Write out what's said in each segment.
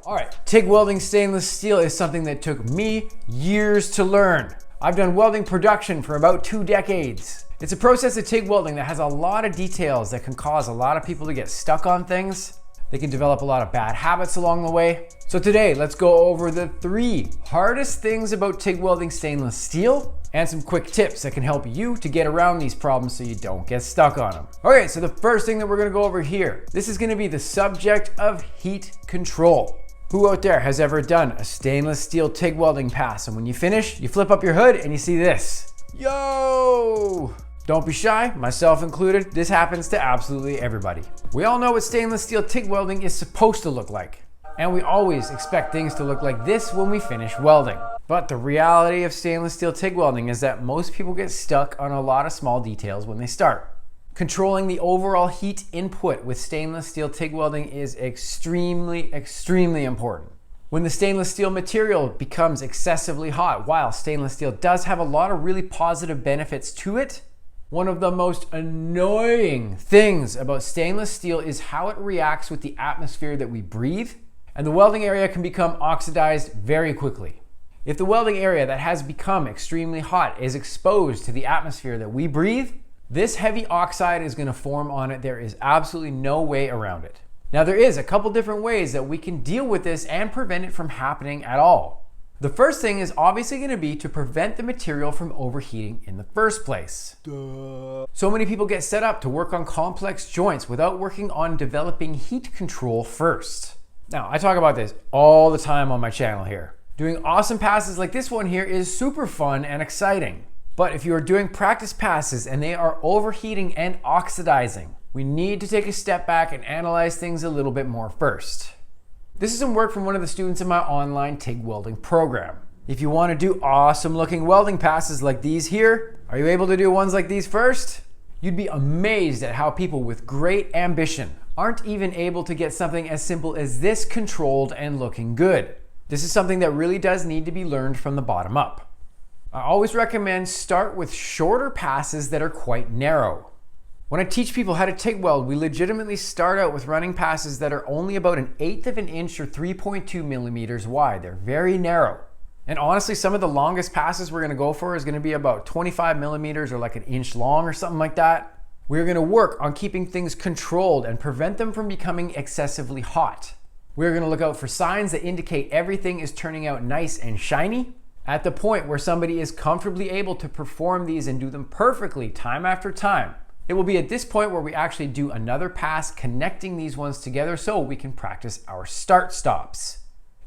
All right, TIG welding stainless steel is something that took me years to learn. I've done welding production for about 2 decades. It's a process of TIG welding that has a lot of details that can cause a lot of people to get stuck on things. They can develop a lot of bad habits along the way. So today, let's go over the 3 hardest things about TIG welding stainless steel and some quick tips that can help you to get around these problems so you don't get stuck on them. Okay, so the first thing that we're gonna go over here, this is gonna be the subject of heat control. Who out there has ever done a stainless steel TIG welding pass? And when you finish, you flip up your hood and you see this. Yo! Don't be shy, myself included. This happens to absolutely everybody. We all know what stainless steel TIG welding is supposed to look like. And we always expect things to look like this when we finish welding. But the reality of stainless steel TIG welding is that most people get stuck on a lot of small details when they start. Controlling the overall heat input with stainless steel TIG welding is extremely important. When the stainless steel material becomes excessively hot, while stainless steel does have a lot of really positive benefits to it, one of the most annoying things about stainless steel is how it reacts with the atmosphere that we breathe, and the welding area can become oxidized very quickly. If the welding area that has become extremely hot is exposed to the atmosphere that we breathe, this heavy oxide is going to form on it. There is absolutely no way around it. Now, there is a couple different ways that we can deal with this and prevent it from happening at all. The first thing is obviously going to be to prevent the material from overheating in the first place. Duh. So many people get set up to work on complex joints without working on developing heat control first. Now, I talk about this all the time on my channel here. Doing awesome passes like this one here is super fun and exciting. But if you are doing practice passes and they are overheating and oxidizing, we need to take a step back and analyze things a little bit more first. This is some work from one of the students in my online TIG welding program. If you want to do awesome looking welding passes like these here, are you able to do ones like these first? You'd be amazed at how people with great ambition aren't even able to get something as simple as this controlled and looking good. This is something that really does need to be learned from the bottom up. I always recommend start with shorter passes that are quite narrow. When I teach people how to TIG weld, we legitimately start out with running passes that are only about 1/8 of an inch or 3.2 millimeters wide. They're very narrow. And honestly, some of the longest passes we're gonna go for is gonna be about 25 millimeters or like 1 inch long or something like that. We're gonna work on keeping things controlled and prevent them from becoming excessively hot. We're gonna look out for signs that indicate everything is turning out nice and shiny. At the point where somebody is comfortably able to perform these and do them perfectly time after time. It will be at this point where we actually do another pass connecting these ones together so we can practice our start stops.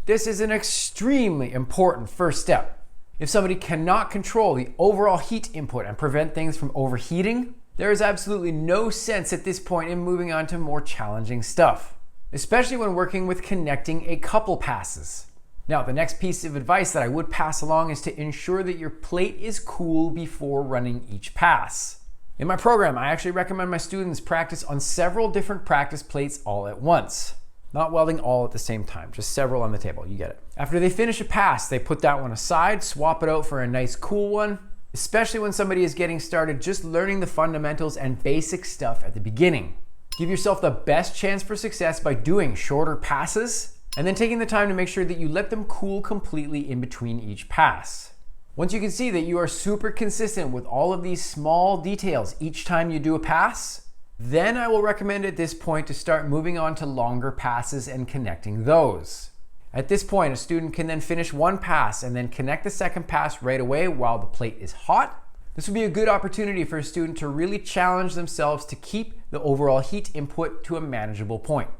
This is an extremely important first step. If somebody cannot control the overall heat input and prevent things from overheating, there is absolutely no sense at this point in moving on to more challenging stuff, especially when working with connecting a couple passes. Now, the next piece of advice that I would pass along is to ensure that your plate is cool before running each pass. In my program, I actually recommend my students practice on several different practice plates all at once. Not welding all at the same time, just several on the table, you get it. After they finish a pass, they put that one aside, swap it out for a nice cool one, especially when somebody is getting started just learning the fundamentals and basic stuff at the beginning. Give yourself the best chance for success by doing shorter passes, and then taking the time to make sure that you let them cool completely in between each pass. Once you can see that you are super consistent with all of these small details each time you do a pass, then I will recommend at this point to start moving on to longer passes and connecting those. At this point, a student can then finish one pass and then connect the second pass right away while the plate is hot. This would be a good opportunity for a student to really challenge themselves to keep the overall heat input to a manageable point.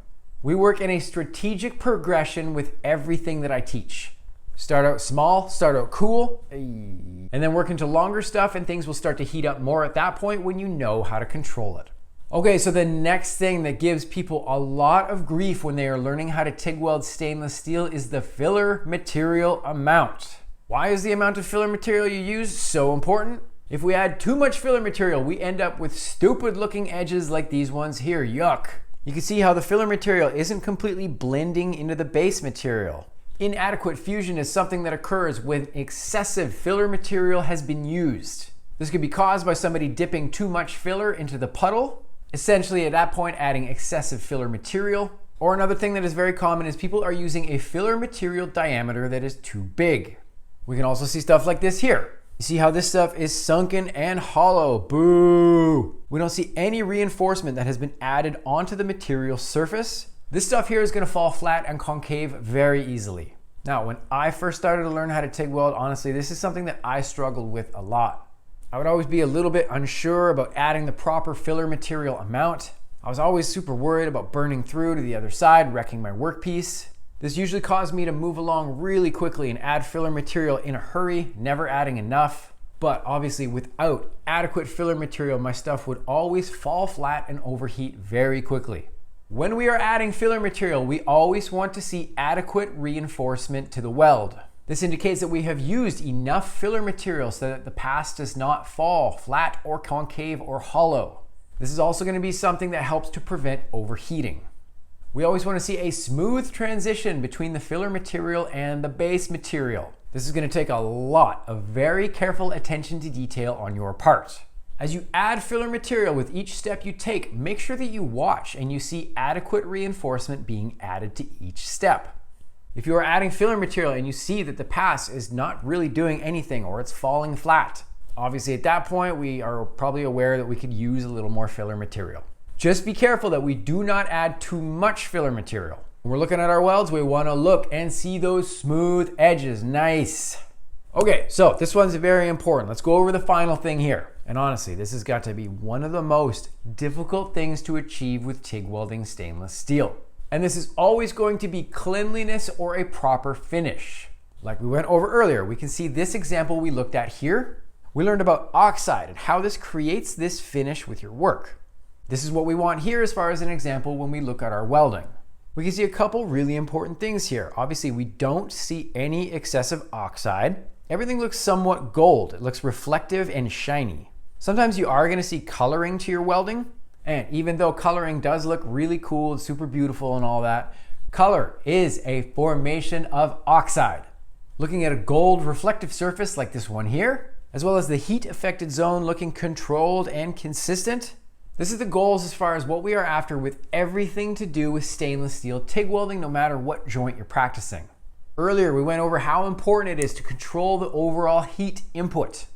We work in a strategic progression with everything that I teach. Start out small, start out cool, and then work into longer stuff and things will start to heat up more at that point when you know how to control it. Okay, so the next thing that gives people a lot of grief when they are learning how to TIG weld stainless steel is the filler material amount. Why is the amount of filler material you use so important? If we add too much filler material, we end up with stupid looking edges like these ones here, yuck. You can see how the filler material isn't completely blending into the base material. Inadequate fusion is something that occurs when excessive filler material has been used. This could be caused by somebody dipping too much filler into the puddle, essentially at that point adding excessive filler material. Or another thing that is very common is people are using a filler material diameter that is too big. We can also see stuff like this here. You see how this stuff is sunken and hollow. Boo! We don't see any reinforcement that has been added onto the material surface. This stuff here is going to fall flat and concave very easily. Now, when I first started to learn how to TIG weld, honestly, this is something that I struggled with a lot. I would always be a little bit unsure about adding the proper filler material amount. I was always super worried about burning through to the other side, wrecking my workpiece. This usually caused me to move along really quickly and add filler material in a hurry, never adding enough. But obviously without adequate filler material, my stuff would always fall flat and overheat very quickly. When we are adding filler material, we always want to see adequate reinforcement to the weld. This indicates that we have used enough filler material so that the pass does not fall flat or concave or hollow. This is also going to be something that helps to prevent overheating. We always want to see a smooth transition between the filler material and the base material. This is going to take a lot of very careful attention to detail on your part. As you add filler material with each step you take, make sure that you watch and you see adequate reinforcement being added to each step. If you are adding filler material and you see that the pass is not really doing anything or it's falling flat, obviously at that point we are probably aware that we could use a little more filler material. Just be careful that we do not add too much filler material. When we're looking at our welds, we want to look and see those smooth edges. Nice. Okay, so this one's very important. Let's go over the final thing here. And honestly, this has got to be one of the most difficult things to achieve with TIG welding stainless steel. And this is always going to be cleanliness or a proper finish. Like we went over earlier, we can see this example we looked at here. We learned about oxide and how this creates this finish with your work. This is what we want here as far as an example when we look at our welding. We can see a couple really important things here. Obviously, we don't see any excessive oxide. Everything looks somewhat gold. It looks reflective and shiny. Sometimes you are going to see coloring to your welding. And even though coloring does look really cool and super beautiful and all that, color is a formation of oxide. Looking at a gold reflective surface like this one here, as well as the heat affected zone looking controlled and consistent, this is the goals as far as what we are after with everything to do with stainless steel TIG welding, no matter what joint you're practicing. Earlier, we went over how important it is to control the overall heat input.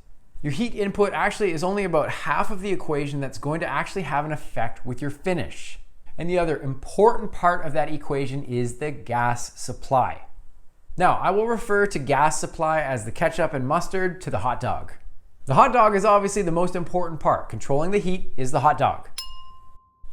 Your heat input actually is only about half of the equation that's going to actually have an effect with your finish. And the other important part of that equation is the gas supply. Now, I will refer to gas supply as the ketchup and mustard to the hot dog. The hot dog is obviously the most important part. Controlling the heat is the hot dog.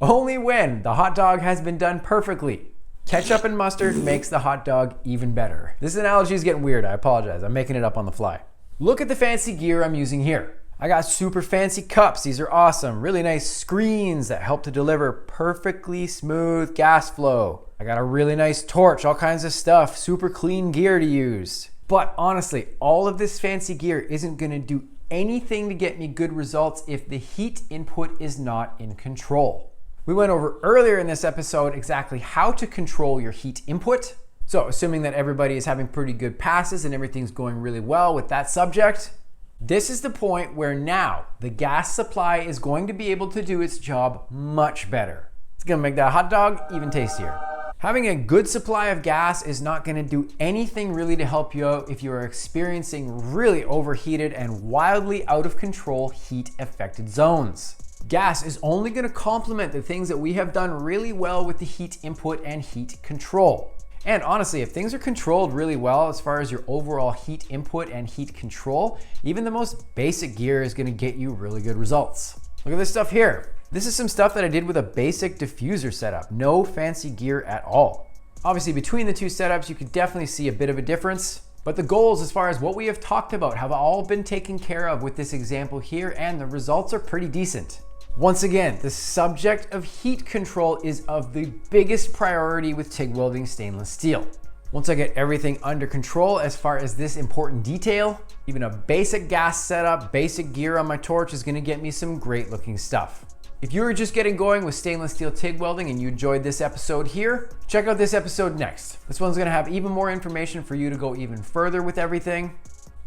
Only when the hot dog has been done perfectly. Ketchup and mustard makes the hot dog even better. This analogy is getting weird, I apologize. I'm making it up on the fly. Look at the fancy gear I'm using here. I got super fancy cups. These are awesome. Really nice screens that help to deliver perfectly smooth gas flow. I got a really nice torch, all kinds of stuff, super clean gear to use. But honestly, all of this fancy gear isn't gonna do anything to get me good results if the heat input is not in control. We went over earlier in this episode exactly how to control your heat input. So assuming that everybody is having pretty good passes and everything's going really well with that subject, this is the point where now the gas supply is going to be able to do its job much better. It's gonna make that hot dog even tastier. Having a good supply of gas is not gonna do anything really to help you out if you are experiencing really overheated and wildly out of control heat affected zones. Gas is only gonna complement the things that we have done really well with the heat input and heat control. And honestly, if things are controlled really well as far as your overall heat input and heat control, even the most basic gear is gonna get you really good results. Look at this stuff here. This is some stuff that I did with a basic diffuser setup. No fancy gear at all. Obviously, between the two setups, you could definitely see a bit of a difference, but the goals as far as what we have talked about have all been taken care of with this example here, and the results are pretty decent. Once again, the subject of heat control is of the biggest priority with TIG welding stainless steel. Once I get everything under control as far as this important detail, even a basic gas setup, basic gear on my torch is gonna get me some great looking stuff. If you are just getting going with stainless steel TIG welding and you enjoyed this episode here, check out this episode next. This one's gonna have even more information for you to go even further with everything.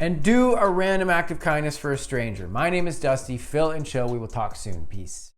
And do a random act of kindness for a stranger. My name is Dusty, Phil and Chill. We will talk soon. Peace.